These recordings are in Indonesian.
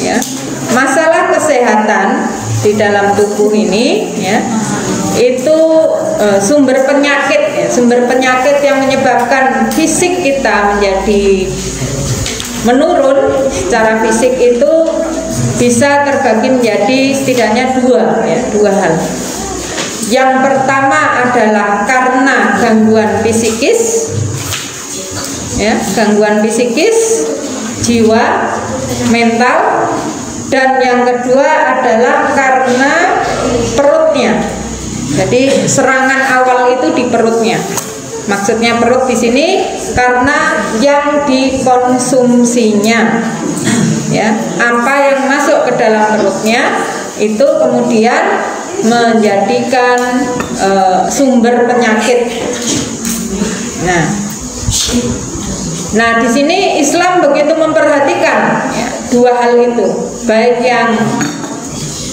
ya, masalah kesehatan di dalam tubuh ini, ya, itu sumber penyakit yang menyebabkan fisik kita menjadi menurun secara fisik itu bisa terbagi menjadi setidaknya dua hal. Yang pertama adalah karena gangguan psikis, ya, gangguan psikis, jiwa, mental, dan yang kedua adalah karena perutnya. Jadi serangan awal itu di perutnya. Maksudnya perut di sini karena yang dikonsumsinya, ya, apa yang masuk ke dalam perutnya itu kemudian menjadikan sumber penyakit. Nah, di sini Islam begitu memperhatikan, ya, dua hal itu, baik yang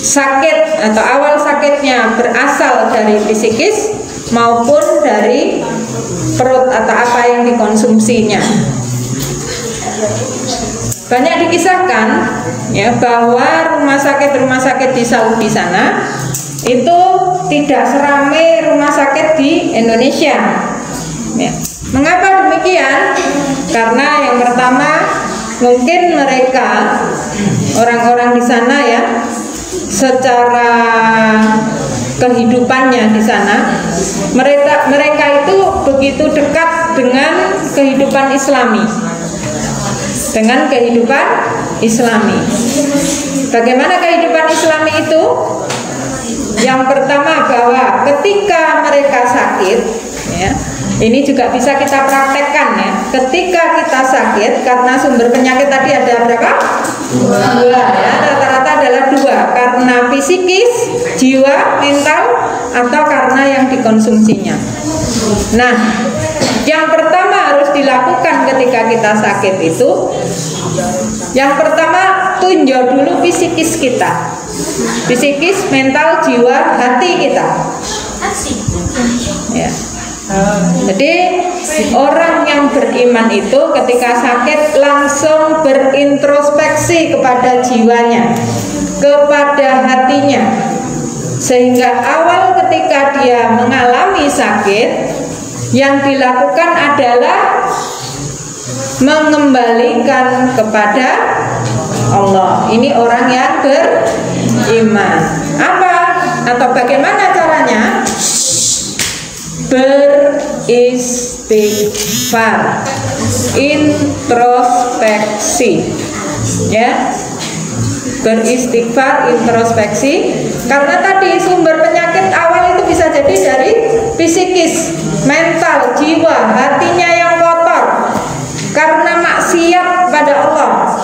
sakit atau awal sakitnya berasal dari psikis maupun dari perut atau apa yang dikonsumsinya. Banyak dikisahkan, ya, bahwa rumah sakit di Saudi sana itu tidak seramai rumah sakit di Indonesia, ya. Mengapa demikian? Karena yang pertama mungkin mereka orang-orang di sana, ya, secara kehidupannya di sana mereka itu begitu dekat dengan kehidupan Islami. Bagaimana kehidupan Islami itu? Yang pertama bahwa ketika mereka sakit, ya, ini juga bisa kita praktekkan, ya. Ketika kita sakit karena sumber penyakit tadi ada berapa? Dua, ya, rata-rata adalah dua, karena psikis, jiwa, mental, atau karena yang dikonsumsinya. Nah, yang pertama harus dilakukan ketika kita sakit itu, yang pertama tunjau dulu psikis kita, psikis, mental, jiwa, hati kita, ya. Jadi orang yang beriman itu ketika sakit langsung berintrospeksi kepada jiwanya, kepada hatinya, sehingga awal ketika dia mengalami sakit yang dilakukan adalah mengembalikan kepada Allah. Ini orang yang beriman. Apa atau bagaimana caranya? Beristighfar, introspeksi, ya, beristighfar, introspeksi. Karena tadi sumber penyakit awal itu bisa jadi dari psikis, mental, jiwa, hatinya yang kotor karena maksiat pada Allah.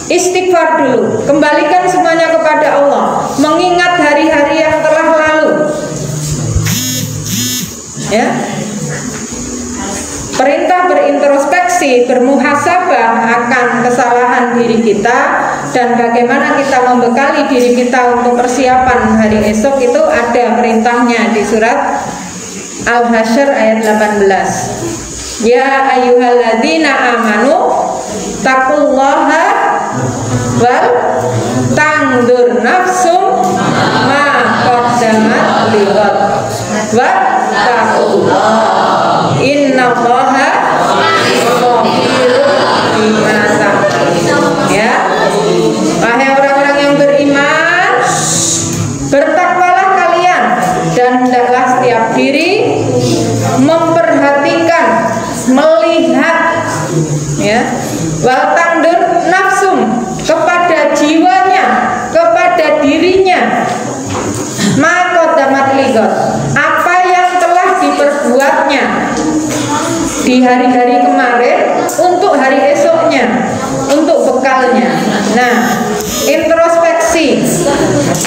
Istighfar dulu, kembalikan semuanya kepada Allah, mengingat hari-hari yang telah lalu, ya. Perintah berintrospeksi, bermuhasabah akan kesalahan diri kita dan bagaimana kita membekali diri kita untuk persiapan hari esok itu ada perintahnya di surat Al-Hasyr ayat 18. Ya ayyuhalladzina amanu taqullaha wal tangdur nafsum ma qaddamat lighad wa taqullah innallaha khabirun bima ta'malun. Ya, wahai orang-orang yang beriman, bertakwalah kalian dan hendaklah setiap diri memperhatikan, melihat, ya, wal tangdur nafsum, kepada jiwanya, kepada dirinya, maqaddamat lighad, apa yang telah diperbuatnya di hari-hari kemarin untuk hari esoknya, untuk bekalnya. Nah,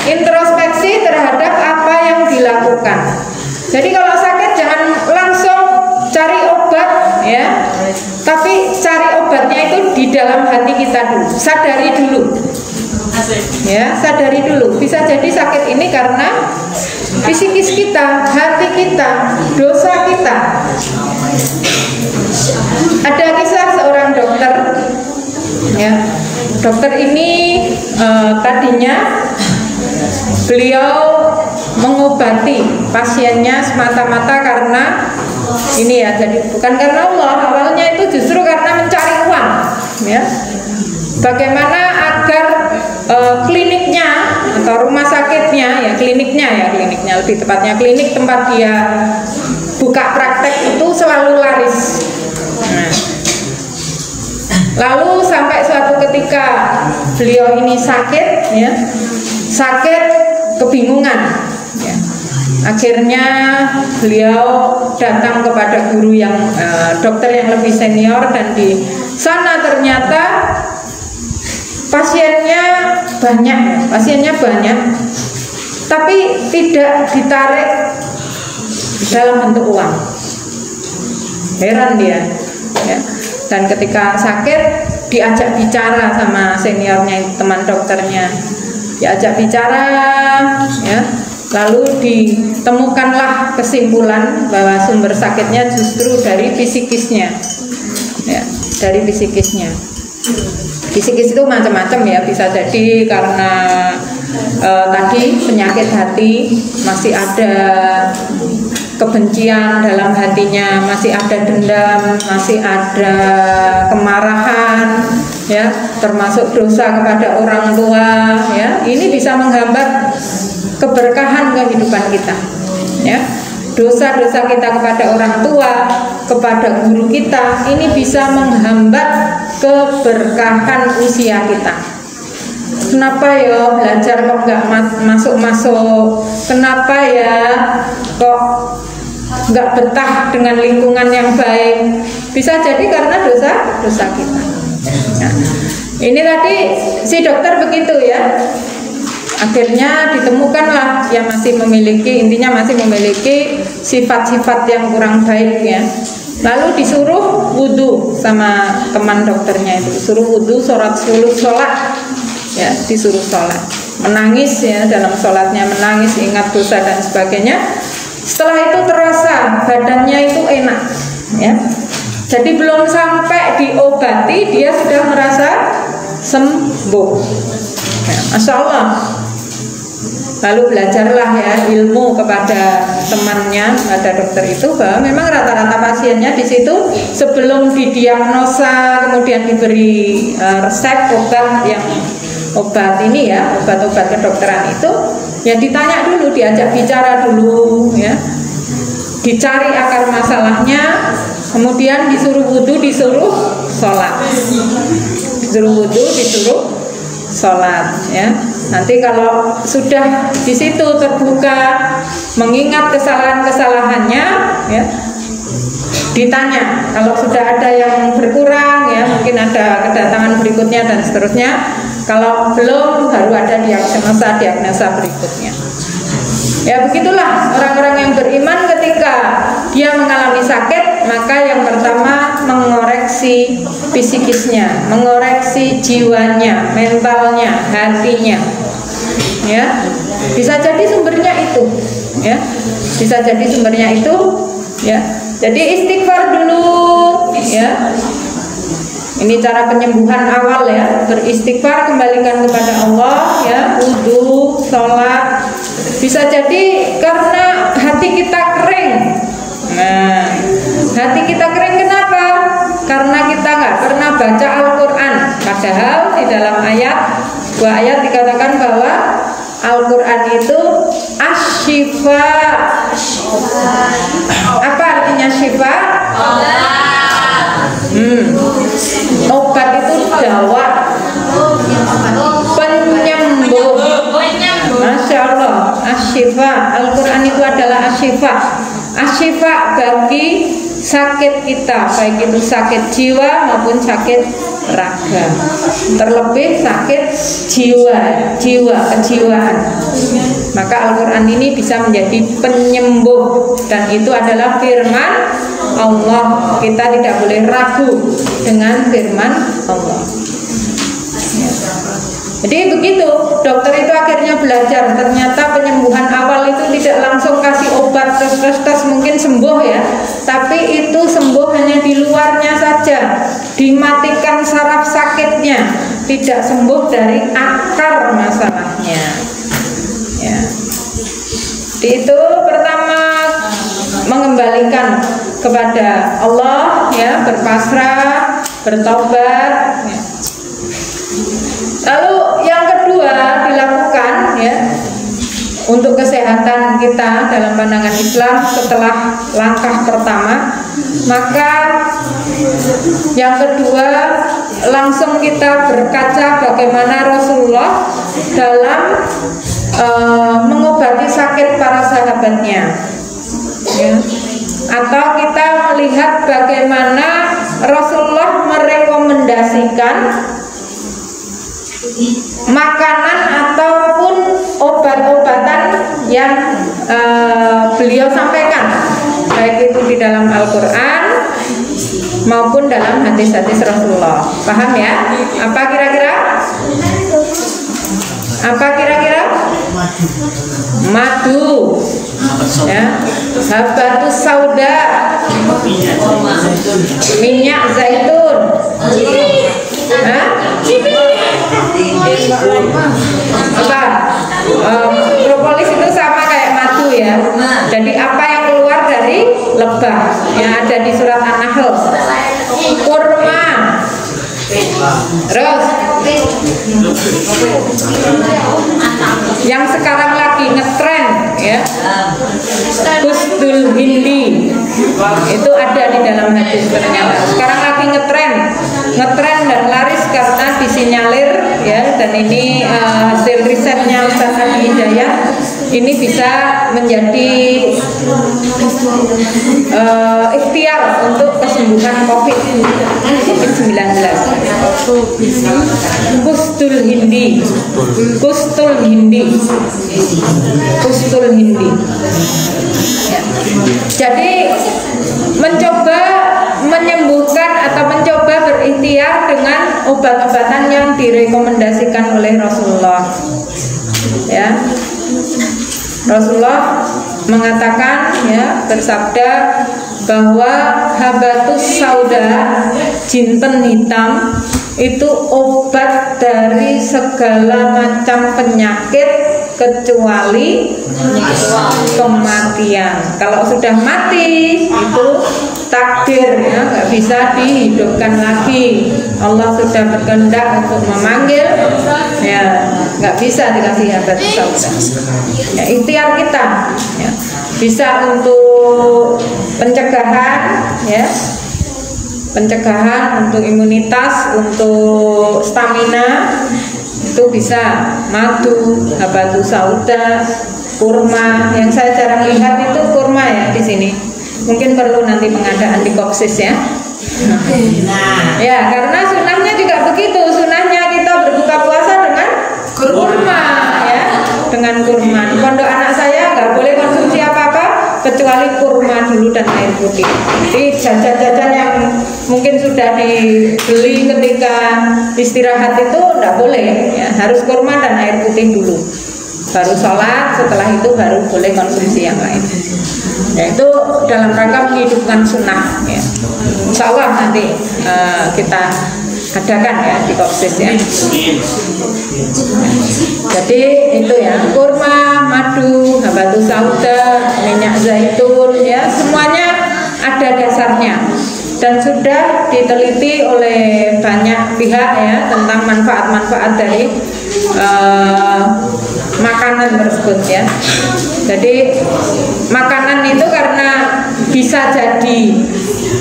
introspeksi terhadap apa yang dilakukan. Jadi kalau sakit jangan langsung cari obat, ya, tapi cari obatnya itu di dalam hati kita dulu, sadari dulu, ya, sadari dulu. Bisa jadi sakit ini karena psikis kita, hati kita, dosa kita. Ada kisah seorang dokter, ya, dokter ini tadinya beliau mengobati pasiennya semata-mata karena ini ya, jadi bukan karena Allah. Awalnya itu justru karena mencari uang, ya. Bagaimana agar kliniknya atau rumah sakitnya, ya kliniknya lebih tepatnya klinik tempat dia buka praktek itu selalu laris. Nah, lalu sampai suatu ketika beliau ini sakit, ya, sakit kebingungan, ya. Akhirnya beliau datang kepada guru yang dokter yang lebih senior, dan di sana ternyata pasiennya banyak, tapi tidak ditarik dalam bentuk uang. Heran dia, ya. Dan ketika sakit diajak bicara sama seniornya, teman dokternya, diajak bicara, ya. Lalu ditemukanlah kesimpulan bahwa sumber sakitnya justru dari psikisnya, ya, dari psikisnya. Psikis itu macam-macam ya, bisa jadi karena tadi penyakit hati, masih ada kebencian dalam hatinya, masih ada dendam, masih ada kemarahan, ya, termasuk dosa kepada orang tua, ya. Ini bisa menghambat keberkahan kehidupan kita, ya. Dosa-dosa kita kepada orang tua, kepada guru kita, ini bisa menghambat keberkahan usia kita. Kenapa ya belajar kok nggak masuk-masuk? Kenapa ya kok nggak betah dengan lingkungan yang baik? Bisa jadi karena dosa kita. Nah, ini tadi si dokter begitu ya. Akhirnya ditemukanlah yang masih memiliki sifat-sifat yang kurang baik, ya. Lalu disuruh wudhu sama teman dokternya itu, disuruh wudhu, sholat, ya, disuruh sholat, menangis ya, dalam sholatnya menangis, ingat dosa dan sebagainya. Setelah itu terasa badannya itu enak, ya. Jadi belum sampai diobati dia sudah merasa sembuh, ya, Masya Allah. Lalu belajarlah ya ilmu kepada temannya, pada dokter itu, bahwa memang rata-rata pasiennya di situ sebelum didiagnosa kemudian diberi resep obat ini ya, obat-obat kedokteran itu, ya ditanya dulu, diajak bicara dulu, ya, dicari akar masalahnya, kemudian disuruh wudhu, disuruh sholat, disuruh wudhu, disuruh sholat, ya. Nanti kalau sudah di situ terbuka, mengingat kesalahan-kesalahannya, ya, ditanya. Kalau sudah ada yang berkurang, ya, mungkin ada kedatangan berikutnya dan seterusnya. Kalau belum, baru ada diagnosa berikutnya. Ya begitulah orang-orang yang beriman, ketika dia mengalami sakit, maka yang pertama mengoreksi psikisnya, mengoreksi jiwanya, mentalnya, hatinya. Ya, bisa jadi sumbernya itu, ya, bisa jadi sumbernya itu, ya. Jadi istighfar dulu, ya. Ini cara penyembuhan awal ya, beristighfar, kembalikan kepada Allah, ya, wudhu, sholat. Bisa jadi karena hati kita kering. Nah, hati kita kering kenapa? Karena kita nggak pernah baca Al-Quran. Padahal di dalam dua ayat dikatakan bahwa Al-Quran itu asy-syifa. Apa artinya syifa? Obat itu dawa, penyembuh. Masya Allah, asy-syifa. Al-Quran itu adalah asy-syifa. Asy-syifa bagi sakit kita, baik itu sakit jiwa maupun sakit raga. Terlebih sakit kejiwaan. Maka Al-Quran ini bisa menjadi penyembuh, dan itu adalah firman Allah. Kita tidak boleh ragu dengan firman Allah. Jadi begitu, dokter itu akhirnya belajar. Ternyata penyembuhan awal itu tidak langsung kasih obat tes mungkin sembuh ya, tapi itu sembuh hanya di luarnya saja, dimatikan saraf sakitnya. tidak sembuh dari akar masalahnya. Ya. Itu pertama mengembalikan kepada Allah, ya, berpasrah, bertobat. Ya. Lalu yang kedua dilakukan, ya, untuk kesehatan kita dalam pandangan Islam setelah langkah pertama, maka yang kedua langsung kita berkaca bagaimana Rasulullah dalam mengobati sakit para sahabatnya, ya. Atau kita melihat bagaimana Rasulullah merekomendasikan makanan ataupun obat-obatan yang beliau sampaikan, baik itu di dalam Al-Quran maupun dalam hadis-hadis Rasulullah. Paham ya? Apa kira-kira? Apa kira-kira? Madu, ya, habatus sauda, minyak zaitun, apa? Propolis itu sama kayak madu, ya. Jadi apa yang keluar dari lebah yang ada di surat An-Nahl. Kurma, terus yang sekarang lagi ngetren, ya, Kustul Hindi, itu ada di dalam hadis ternyata. Sekarang lagi ngetren dan laris karena disinyalir, ya, dan ini hasil risetnya Ustaz Adi Hidayat, ini bisa menjadi ikhtiar untuk kesembuhan COVID-19. Kustul Hindi, Kustul Hindi, Kustul Hindi. Ya. Jadi mencoba menyembuhkan atau mencoba berikhtiar dengan obat-obatan yang direkomendasikan oleh Rasulullah. Ya, Rasulullah mengatakan, ya, bersabda bahwa habatus sauda, jinten hitam, itu obat dari segala macam penyakit kecuali kematian. Kalau sudah mati itu takdir, ya, nggak bisa dihidupkan lagi. Allah sudah berkehendak untuk memanggil, ya, nggak bisa dikasih habatus sauda. Ya, ikhtiar kita, ya, bisa untuk pencegahan, ya, pencegahan untuk imunitas, untuk stamina, itu bisa madu, habatus sauda, kurma. Yang saya jarang lihat itu kurma, ya, di sini. Mungkin perlu nanti pengadaan di Kopsis, ya. Ya, karena sunahnya juga begitu. Sunahnya kita berbuka puasa dengan kurma, ya, dengan kurma. Di pondok anak saya nggak boleh konsumsi apa-apa kecuali kurma dulu dan air putih. Jadi jajan-jajan yang mungkin sudah dibeli ketika istirahat itu nggak boleh, ya, harus kurma dan air putih dulu. Baru sholat, setelah itu baru boleh konsumsi yang lain. Ya, itu dalam rangka menghidupkan sunnah, ya. Insya Allah nanti kita adakan, ya, di Kopsis, ya. Jadi itu, ya, kurma, madu, habatus sauda, minyak zaitun, ya, semuanya ada dasarnya dan sudah diteliti oleh banyak pihak, ya, tentang manfaat-manfaat dari makanan tersebut, ya. Jadi makanan itu karena bisa jadi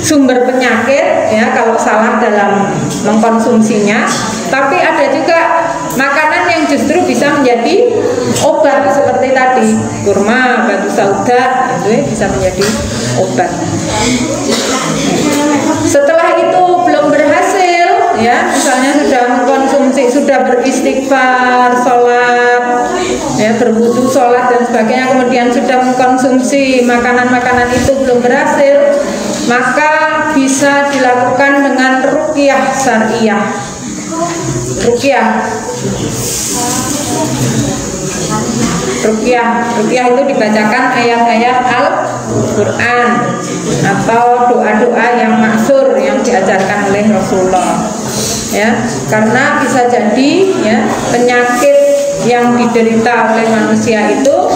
sumber penyakit, ya, kalau salah dalam mengkonsumsinya, tapi ada juga makanan yang justru bisa menjadi obat seperti tadi kurma, batu sauda, itu bisa menjadi obat. Setelah itu belum berhasil, ya, misalnya sudah mengkonsumsi, sudah beristighfar, sholat, ya, berwudu, sholat dan sebagainya, kemudian sudah mengkonsumsi makanan-makanan itu belum berhasil, maka bisa dilakukan dengan ruqyah syariah. Ruqyah itu dibacakan ayat-ayat Al-Quran atau doa-doa yang maksur yang diajarkan oleh Rasulullah. ya, karena bisa jadi ya penyakit yang diderita oleh manusia itu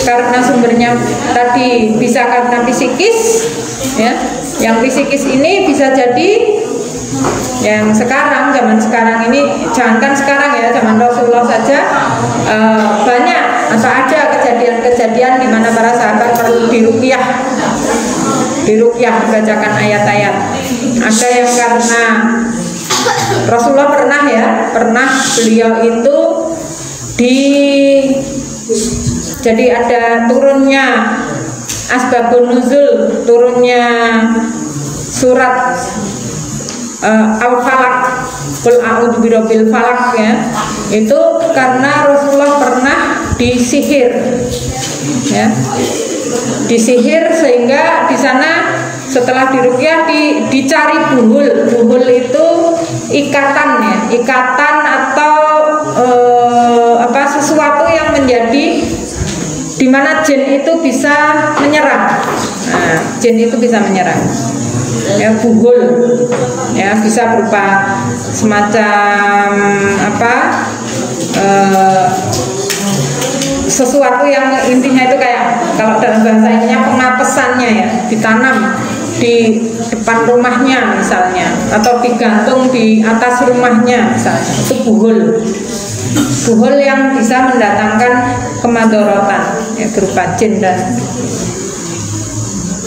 karena sumbernya tadi bisa karena psikis ya. Yang psikis ini bisa jadi yang sekarang, zaman sekarang ini, jangankan sekarang ya, zaman Rasulullah saja banyak atau ada kejadian-kejadian di mana para sahabat perlu diruqyah, dibacakan ayat-ayat. Ada yang karena Rasulullah pernah beliau itu jadi ada turunnya asbabun nuzul, turunnya surat Al-Falaq, Qul a'udzu birabbil falaq ya. Itu karena Rasulullah pernah disihir ya. Disihir sehingga di sana setelah diruqyah dicari buhul. Buhul itu ikatan ya, ikatan atau sesuatu yang menjadi di mana jin itu bisa menyerang. Nah, jin itu bisa menyerang. Ya, buhul ya, bisa berupa semacam sesuatu yang intinya itu kayak, kalau dalam bahasa ininya pengapesannya ya, ditanam di depan rumahnya misalnya, atau digantung di atas rumahnya misalnya, itu buhul. Buhul yang bisa mendatangkan kemadorotan ya, berupa jin dan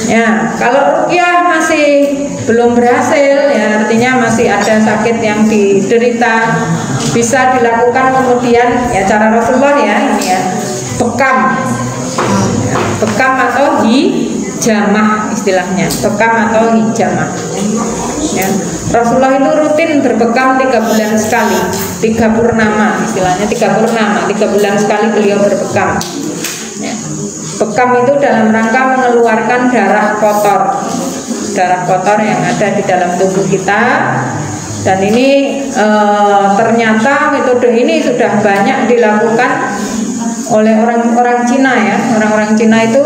ya. Kalau ruqyah masih belum berhasil ya, artinya masih ada sakit yang diderita, bisa dilakukan kemudian ya cara Rasulullah ya, ini ya, bekam atau hijamah istilahnya, bekam atau hijamah ya. Rasulullah itu rutin berbekam 3 bulan sekali, 3 purnama istilahnya, 3 purnama, 3 bulan sekali beliau berbekam ya. Bekam itu dalam rangka mengeluarkan darah kotor yang ada di dalam tubuh kita. Dan ini ternyata metode ini sudah banyak dilakukan oleh orang-orang Cina ya. Orang-orang Cina itu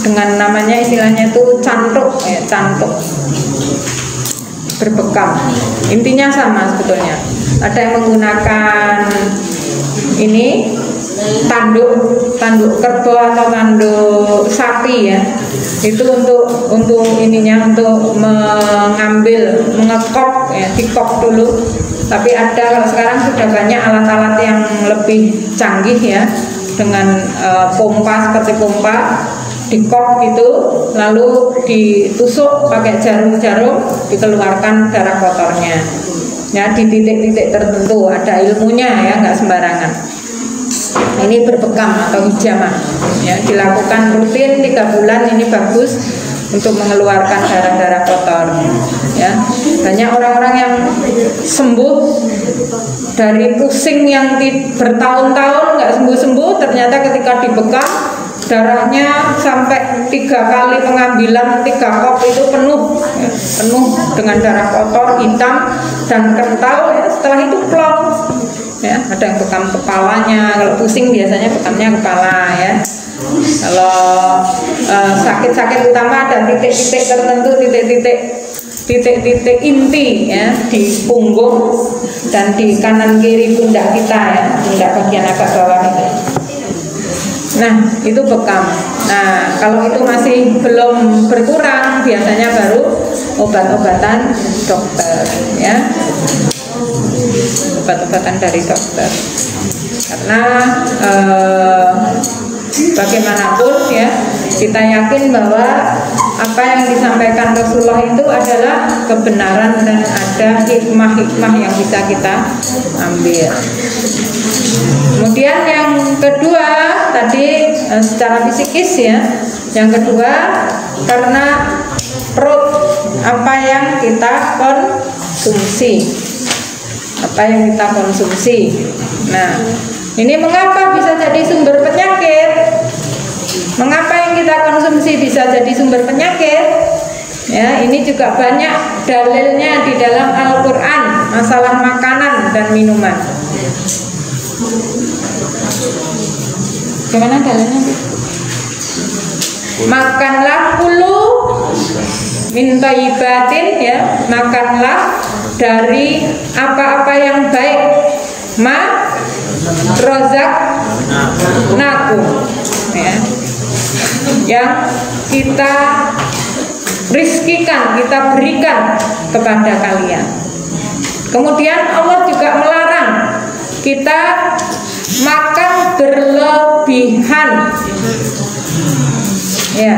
dengan namanya istilahnya itu cantuk ya, cantuk berbekam. Intinya sama sebetulnya. Ada yang menggunakan ini tanduk kerbau atau tanduk sapi ya, itu untuk ininya, untuk mengekop ya, dikop dulu. Tapi ada, kalau sekarang sudah banyak alat-alat yang lebih canggih ya, dengan pompa, seperti pompa dikop gitu, lalu ditusuk pakai jarum-jarum, dikeluarkan darah kotornya ya, di titik-titik tertentu. Ada ilmunya ya, nggak sembarangan. Ini berbekam atau hijamah ya, dilakukan rutin 3 bulan. Ini bagus untuk mengeluarkan darah-darah kotor ya. Banyak orang-orang yang sembuh dari pusing yang bertahun-tahun nggak sembuh-sembuh, ternyata ketika dibekam darahnya sampai 3 kali pengambilan 3 kop itu penuh ya, penuh dengan darah kotor hitam dan kental ya. Setelah itu plong ya, ada yang bekam kepalanya. Kalau pusing biasanya bekamnya kepala ya. Kalau sakit-sakit utama ada titik-titik tertentu, titik-titik inti ya, di punggung dan di kanan kiri pundak kita ya, pundak bagian agak bawah itu. Nah, itu bekam. Nah, kalau itu masih belum berkurang, biasanya baru obat-obatan dokter ya, obat-obatan dari dokter. Karena bagaimanapun ya, kita yakin bahwa apa yang disampaikan Rasulullah itu adalah kebenaran dan ada hikmah-hikmah yang bisa kita ambil. Kemudian yang kedua tadi secara psikis ya. Yang kedua karena perut, apa yang kita konsumsi. Apa yang kita konsumsi. Nah, ini mengapa bisa jadi sumber penyakit? Mengapa yang kita konsumsi bisa jadi sumber penyakit? Ya, ini juga banyak dalilnya di dalam Al-Quran, masalah makanan dan minuman. Gimana dalilnya? Makanlah kulu min thayyibatin ya, makanlah dari apa-apa yang baik. Rozak nakum, ya, yang kita rizkikan, kita berikan kepada kalian. Kemudian Allah juga melarang kita makan berlebihan, ya.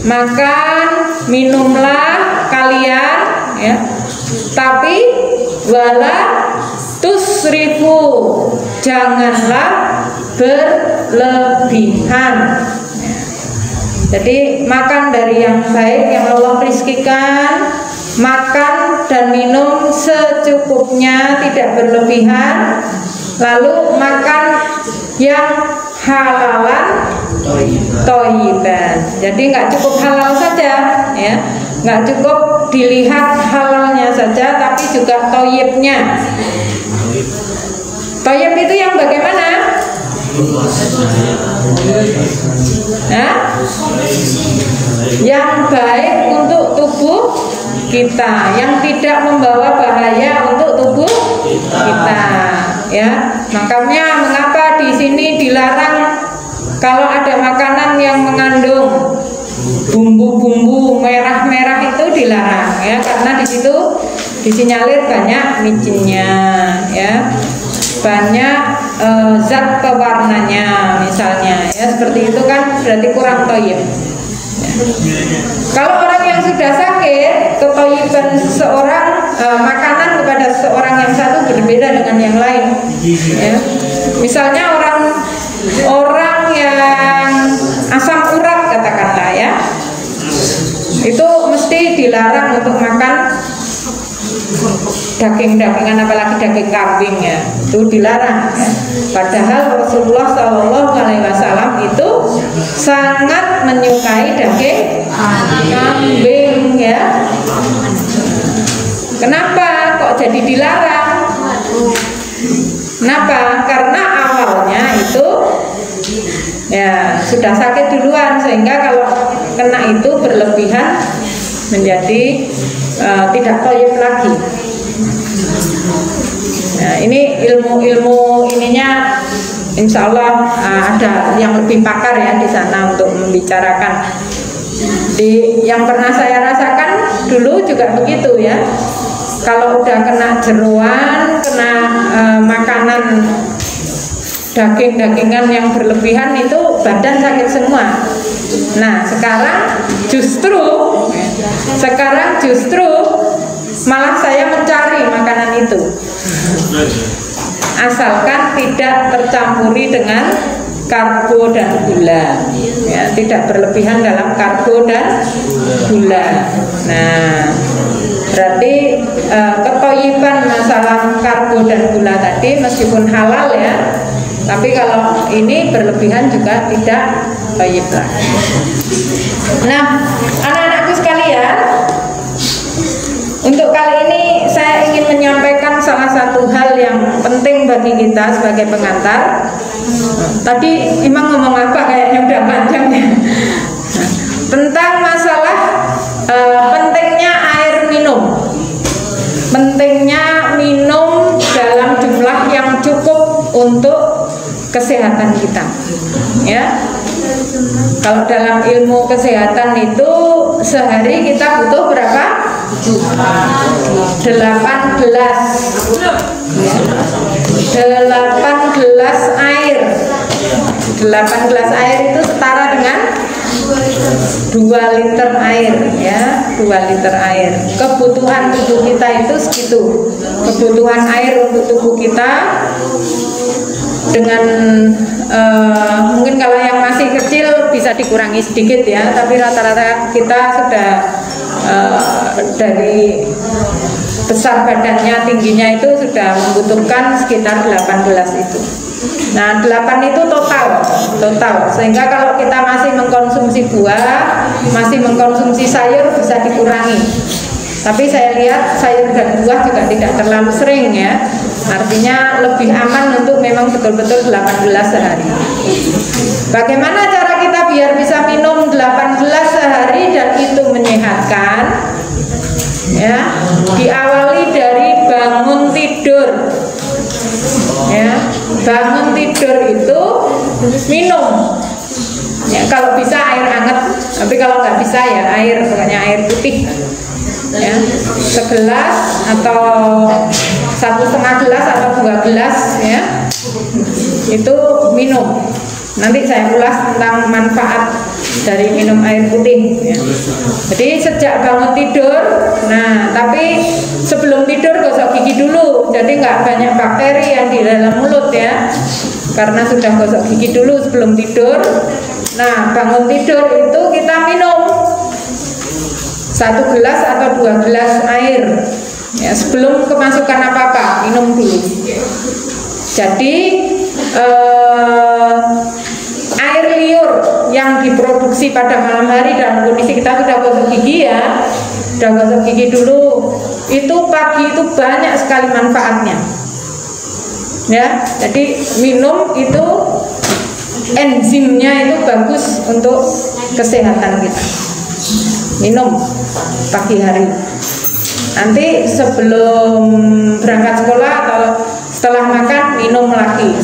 Makan, minumlah kalian, ya, tapi wala tusrifu, janganlah berlebihan. Jadi makan dari yang baik yang Allah rizkikan, makan dan minum secukupnya, tidak berlebihan. Lalu makan yang halalan thayyiban. Jadi nggak cukup halal saja, ya, nggak cukup dilihat halalnya saja, tapi juga thayyibnya. Thayyib itu yang bagaimana? Yang baik untuk tubuh kita, yang tidak membawa bahaya untuk tubuh kita, ya. Makanya mengapa di sini dilarang kalau ada makanan yang mengandung bumbu-bumbu merah-merah itu dilarang, ya, karena di situ disinyalir banyak micinnya, ya, banyak zat pewarnanya misalnya, ya, seperti itu kan berarti kurang thayyib. Kalau orang yang sudah sakit, kethayyiban seseorang, makanan kepada seseorang yang satu berbeda dengan yang lain, ya. Misalnya orang yang asam urat katakanlah, ya, itu mesti dilarang untuk makan daging-dagingan, apalagi daging kambing, ya, itu dilarang, ya. Padahal Rasulullah SAW itu sangat menyukai daging kambing, ya. Kenapa kok jadi dilarang? Kenapa? Karena awalnya itu, ya, sudah sakit duluan, sehingga kalau kena itu berlebihan menjadi tidak thayyib lagi. Nah, ini ilmu ininya insya Allah ada yang lebih pakar, ya, di sana untuk membicarakan. Yang pernah saya rasakan dulu juga begitu, ya. Kalau udah kena jeroan, kena makanan daging-dagingan yang berlebihan itu badan sakit semua. Nah, sekarang justru malah saya mencari makanan itu, asalkan tidak tercampuri dengan karbo dan gula, ya, tidak berlebihan dalam karbo dan gula. Nah, berarti kethayyiban masalah karbo dan gula tadi meskipun halal, ya, tapi kalau ini berlebihan juga tidak thayyib lagi. Nah, anak-anakku sekalian, untuk kali ini saya ingin menyampaikan salah satu hal yang penting bagi kita sebagai pengantar. Tadi Imam ngomong apa kayaknya udah panjang, ya. Tentang masalah pentingnya air minum. Pentingnya minum dalam jumlah yang cukup untuk kesehatan kita, ya. Kalau dalam ilmu kesehatan itu sehari kita butuh berapa? 8 gelas air. 8 gelas air itu setara dengan 2 liter air, ya, 2 liter air. Kebutuhan tubuh kita itu segitu. Kebutuhan air untuk tubuh kita dengan mungkin kalau yang masih kecil bisa dikurangi sedikit, ya, tapi rata-rata kita sudah dari besar badannya, tingginya itu sudah membutuhkan sekitar 8 gelas itu. Nah, 8 itu total, sehingga kalau kita masih mengkonsumsi buah, masih mengkonsumsi sayur bisa dikurangi. Tapi saya lihat sayur dan buah juga tidak terlalu sering, ya. Artinya lebih aman untuk memang betul-betul 8 gelas sehari. Bagaimana cara kita biar bisa minum 8 gelas sehari dan itu menyehatkan? Ya, di awal bangun tidur itu minum. Ya, kalau bisa air hangat, tapi kalau nggak bisa ya air, pokoknya air putih. Ya, segelas atau 1,5 gelas atau 2 gelas ya, itu minum. Nanti saya ulas tentang manfaat dari minum air putih ya. Jadi sejak bangun tidur, nah tapi sebelum tidur gosok gigi dulu, jadi nggak banyak bakteri yang di dalam mulut ya, karena sudah gosok gigi dulu sebelum tidur. Nah bangun tidur itu kita minum 1 gelas atau 2 gelas air ya, sebelum kemasukan apa-apa minum dulu. Jadi air liur yang diproduksi pada malam hari dalam kondisi kita sudah gosok gigi ya, sudah gosok gigi dulu, itu pagi itu banyak sekali manfaatnya ya. Jadi minum itu enzimnya itu bagus untuk kesehatan kita. Minum pagi hari. Nanti sebelum berangkat sekolah atau setelah makan minum lagi.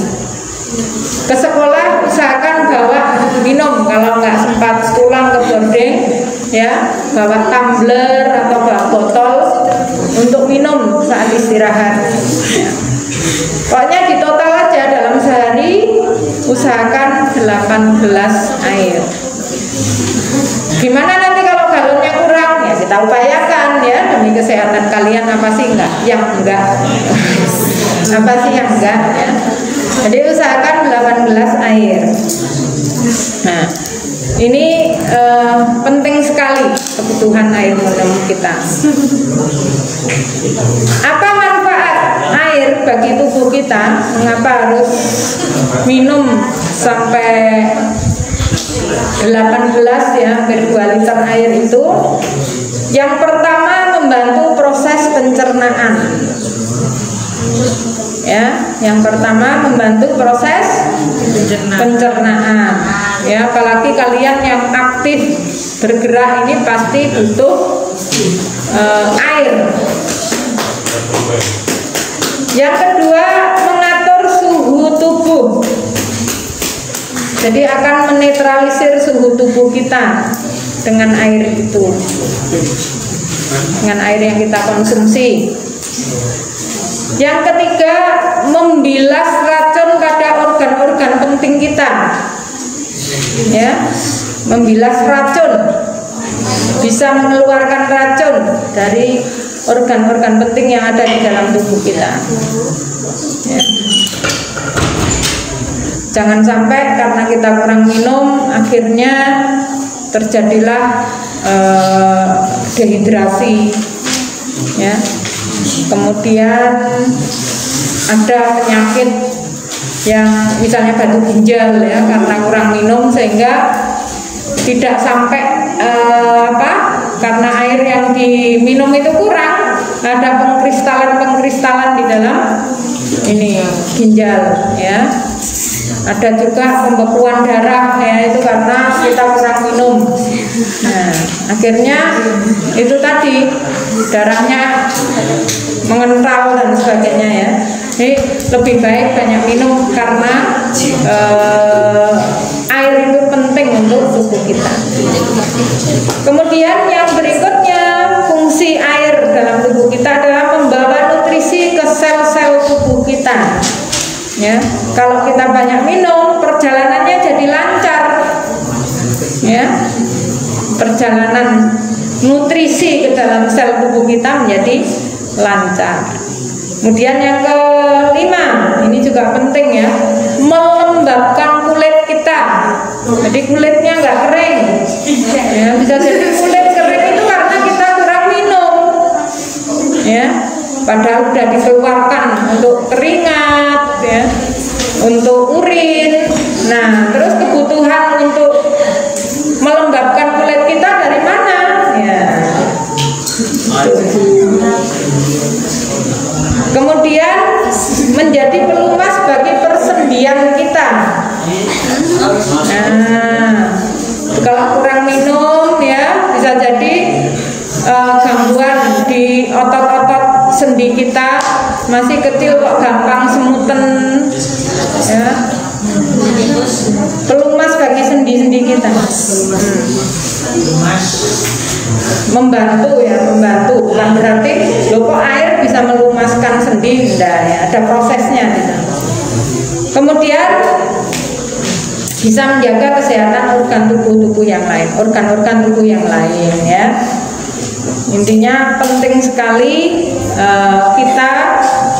Ke sekolah usahakan bawa minum, kalau nggak sempat pulang ke boarding ya, bawa tumbler atau bawa botol untuk minum saat istirahat ya. Pokoknya di total aja dalam sehari usahakan 8 gelas air. Gimana nanti kalau galonnya kurang ya kita upayakan ya, demi kesehatan kalian. Apa sih enggak yang enggak apa sih yang enggak ya. Jadi usahakan 8 gelas air. Nah ini penting sekali kebutuhan air minum kita. Apa manfaat air bagi tubuh kita? Mengapa harus minum sampai 8 gelas ya, hampir 2 liter air itu? Yang pertama, membantu proses pencernaan ya. Yang pertama membantu proses pencernaan ya, apalagi kalian yang aktif bergerak ini pasti butuh air. Yang kedua, mengatur suhu tubuh. Jadi akan menetralisir suhu tubuh kita dengan air itu, dengan air yang kita konsumsi. Yang ketiga, membilas racun pada organ-organ penting kita. Ya, membilas racun, bisa mengeluarkan racun dari organ-organ penting yang ada di dalam tubuh kita. Ya. Jangan sampai karena kita kurang minum akhirnya terjadilah dehidrasi ya. Kemudian ada penyakit yang misalnya batu ginjal ya, karena kurang minum sehingga tidak sampai karena air yang diminum itu kurang, ada pengkristalan di dalam ini ginjal ya. Ada juga pembekuan darah ya, itu karena kita kurang minum. Nah, akhirnya itu tadi darahnya mengental dan sebagainya ya. Jadi lebih baik banyak minum karena air itu penting untuk tubuh kita. Kemudian yang berikutnya, fungsi air dalam tubuh kita adalah membawa nutrisi ke sel-sel tubuh kita. Ya, kalau kita banyak minum, perjalanannya jadi lancar. Ya, perjalanan nutrisi ke dalam sel tubuh kita menjadi lancar. Kemudian yang kelima, ini juga penting ya, melembabkan kulit kita. Jadi kulitnya nggak kering. Ya, bisa jadi kulit kering itu karena kita kurang minum. Ya, padahal sudah dikeluarkan untuk keringat ya, untuk urin. Nah, terus kebutuhan untuk melembabkan kulit kita dari mana? Ya. Kemudian menjadi pelumas bagi persendian kita. Nah, kalau kurang minum ya bisa jadi gangguan di otot-otot sendi kita, masih kecil kok gampang semuten ya, pelumas bagi sendi-sendi kita. Membantu ya, membantu, bukan berarti loh kok air bisa melumaskan sendi, enggak ya, ada prosesnya gitu. Kemudian bisa menjaga kesehatan organ tubuh yang lain, organ-organ tubuh yang lain ya. Intinya penting sekali kita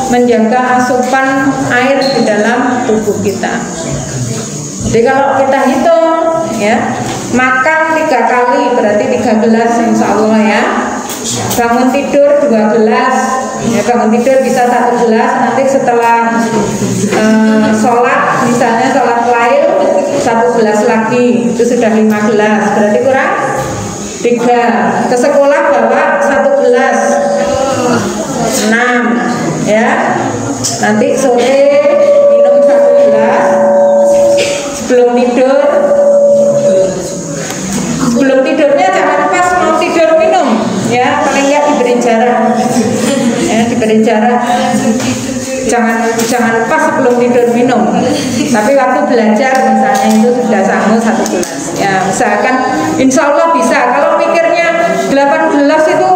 menjaga asupan air di dalam tubuh kita. Jadi kalau kita hitung ya, makan 3 kali berarti 3 gelas insya Allah ya. Bangun tidur 2 gelas ya, bangun tidur bisa 1 gelas, nanti setelah sholat misalnya sholat lail 1 gelas lagi, itu sudah 5 gelas, berarti kurang 3. Ke sekolah bawa 1 gelas 6 ya. Nanti sore minum 1 gelas sebelum tidur. Sebelum tidurnya jangan pas mau tidur minum ya, paling nggak diberi jarak ya, diberi jarak. Jangan pas sebelum tidur minum, tapi waktu belajar misalnya itu sudah sanggup 1 gelas ya, misalkan insya Allah bisa. Kalau mikirnya 8 gelas itu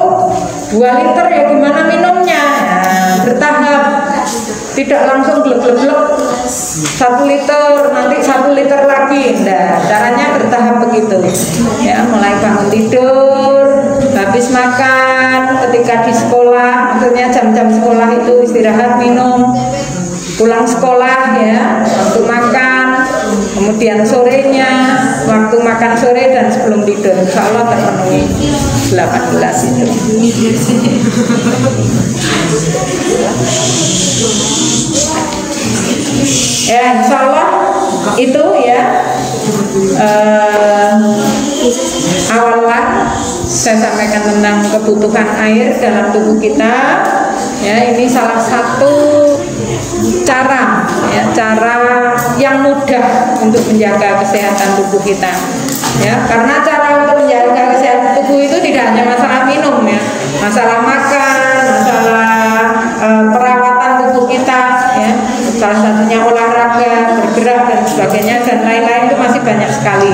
2 liter ya gimana minumnya ya, bertahap, tidak langsung glek-glek 1 liter nanti 1 liter lagi. Nah, caranya bertahap begitu ya, mulai bangun tidur, habis makan, ketika di sekolah, maksudnya jam-jam sekolah itu istirahat minum, pulang sekolah ya, waktu makan, kemudian sorenya, waktu makan sore dan sebelum tidur, insya Allah terpenuhi 8 gelas itu. Ya insya Allah itu ya, awalnya saya sampaikan tentang kebutuhan air dalam tubuh kita ya. Ini salah satu cara ya, cara yang mudah untuk menjaga kesehatan tubuh kita ya, karena cara untuk menjaga kesehatan tubuh itu tidak hanya masalah minum ya, masalah makan, masalah perawatan tubuh kita ya, salah satunya olahraga, bergerak dan sebagainya, dan lain-lain itu masih banyak sekali.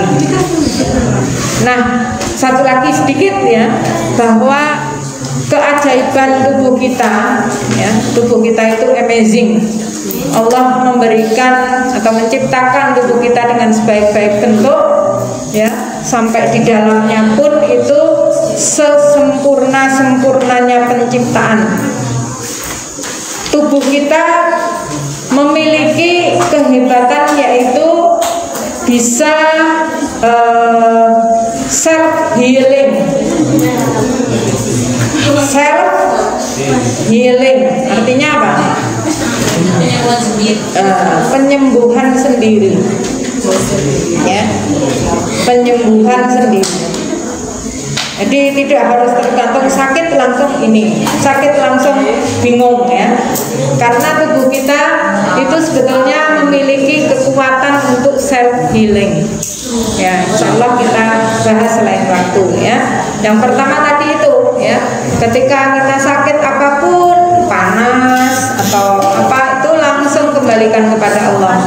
Nah, satu lagi sedikit ya, bahwa keajaiban tubuh kita ya, tubuh kita itu amazing. Allah memberikan atau menciptakan tubuh kita dengan sebaik-baik bentuk ya, sampai di dalamnya pun itu sesempurna-sempurnanya penciptaan. Tubuh kita memiliki kehebatan yaitu bisa self healing. Self healing artinya apa? Penyembuhan sendiri ya, penyembuhan sendiri. Jadi tidak harus tergantung sakit langsung ini, sakit langsung bingung ya, karena tubuh kita itu sebetulnya memiliki kekuatan untuk self healing ya. Insya Allah kita bahas selain waktu ya. Yang pertama tadi itu ya, ketika kita sakit apapun, panas atau apa, itu langsung kembalikan kepada Allah,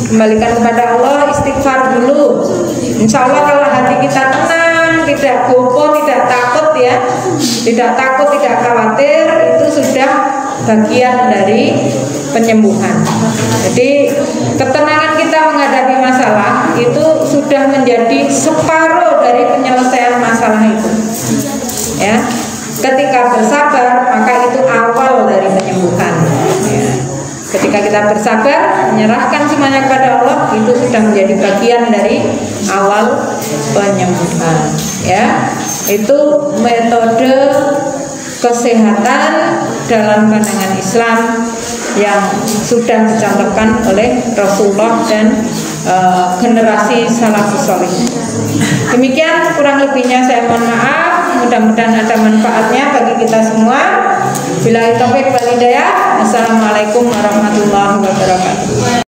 kembalikan kepada Allah, istighfar dulu. Insya Allah kalau hati kita tenang, tidak gopoh, tidak takut ya, tidak takut, tidak khawatir, itu sudah bagian dari penyembuhan. Jadi ketenangan kita menghadapi masalah itu sudah menjadi separuh dari penyelesaian masalah itu ya. Ketika bersabar, maka itu awal dari penyembuhan ya. Ketika kita bersabar, menyerahkan semuanya kepada Allah, itu sudah menjadi bagian dari awal penyembuhan ya. Itu metode kesehatan dalam pandangan Islam yang sudah dicontohkan oleh Rasulullah dan generasi salafus salih. Demikian kurang lebihnya, saya mohon maaf. Mudah-mudahan ada manfaatnya bagi kita semua. Billahi taufiq wal hidayah. Assalamualaikum warahmatullahi wabarakatuh.